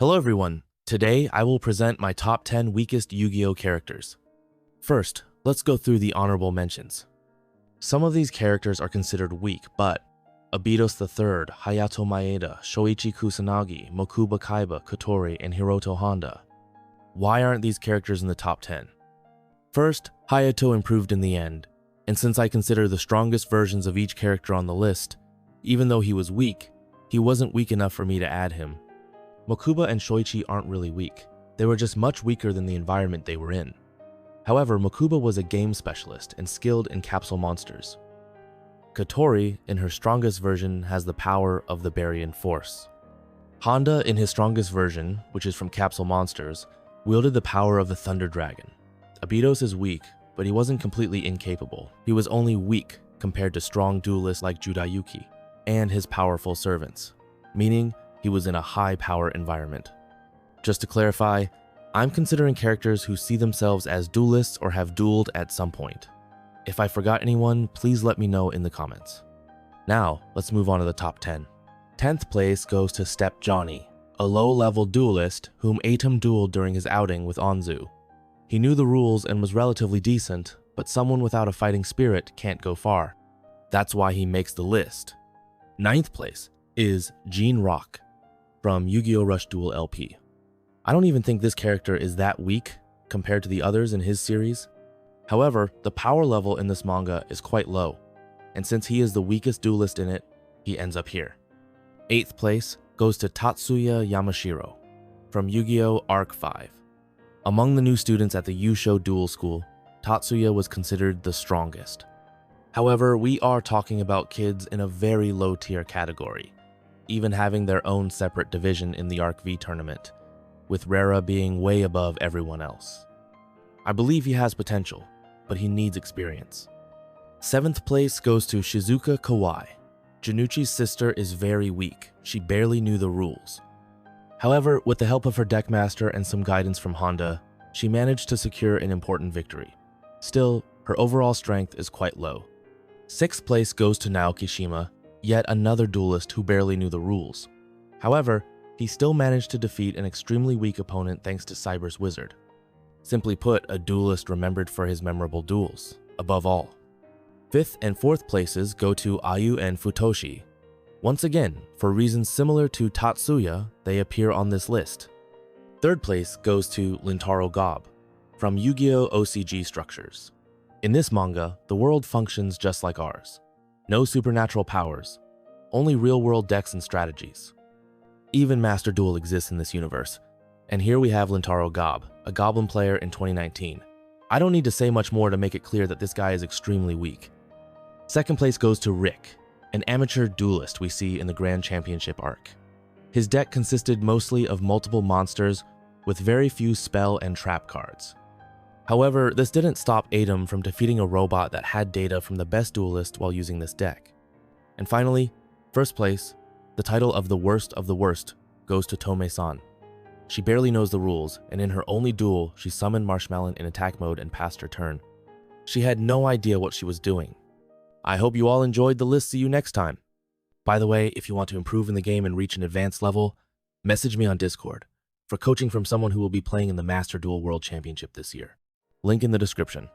Hello everyone, today I will present my top 10 weakest Yu-Gi-Oh characters. First, let's go through the honorable mentions. Some of these characters are considered weak, but Abitos III, Hayato Maeda, Shoichi Kusanagi, Mokuba Kaiba, Kotori, and Hiroto Honda. Why aren't these characters in the top 10? First, Hayato improved in the end, and since I consider the strongest versions of each character on the list, even though he was weak, he wasn't weak enough for me to add him. Mokuba and Shoichi aren't really weak, they were just much weaker than the environment they were in. However, Mokuba was a game specialist and skilled in capsule monsters. Kotori, in her strongest version, has the power of the Baryon Force. Honda, in his strongest version, which is from capsule monsters, wielded the power of the Thunder Dragon. Abitos is weak, but he wasn't completely incapable. He was only weak compared to strong duelists like Judayuki and his powerful servants, meaning he was in a high-power environment. Just to clarify, I'm considering characters who see themselves as duelists or have dueled at some point. If I forgot anyone, please let me know in the comments. Now, let's move on to the top 10. 10th place goes to Step Johnny, a low-level duelist whom Atom dueled during his outing with Anzu. He knew the rules and was relatively decent, but someone without a fighting spirit can't go far. That's why he makes the list. 9th place is Gene Rock from Yu-Gi-Oh! Rush Duel LP. I don't even think this character is that weak compared to the others in his series. However, the power level in this manga is quite low, and since he is the weakest duelist in it, he ends up here. 8th place goes to Tatsuya Yamashiro from Yu-Gi-Oh! Arc 5. Among the new students at the yugioh duel school, Tatsuya was considered the strongest. However, we are talking about kids in a very low tier category, even having their own separate division in the Arc V tournament, with Rara being way above everyone else. I believe he has potential, but he needs experience. 7th place goes to Shizuka Kawai. Janucci's sister is very weak, she barely knew the rules. However, with the help of her deckmaster and some guidance from Honda, she managed to secure an important victory. Still, her overall strength is quite low. 6th place goes to Naoki Shima, yet another duelist who barely knew the rules. However, he still managed to defeat an extremely weak opponent thanks to Cyber's Wizard. Simply put, a duelist remembered for his memorable duels, above all. 5th and 4th places go to Ayu and Futoshi. Once again, for reasons similar to Tatsuya, they appear on this list. 3rd place goes to Lintaro Gob, from Yu-Gi-Oh! OCG Structures. In this manga, the world functions just like ours. No supernatural powers, only real-world decks and strategies. Even Master Duel exists in this universe, and here we have Lintaro Gob, a goblin player in 2019. I don't need to say much more to make it clear that this guy is extremely weak. 2nd place goes to Rick, an amateur duelist we see in the Grand Championship arc. His deck consisted mostly of multiple monsters with very few spell and trap cards. However, this didn't stop Atom from defeating a robot that had data from the best duelist while using this deck. And finally, 1st place, the title of the worst goes to Tome-san. She barely knows the rules, and in her only duel, she summoned Marshmallow in attack mode and passed her turn. She had no idea what she was doing. I hope you all enjoyed the list. See you next time. By the way, if you want to improve in the game and reach an advanced level, message me on Discord for coaching from someone who will be playing in the Master Duel World Championship this year. Link in the description.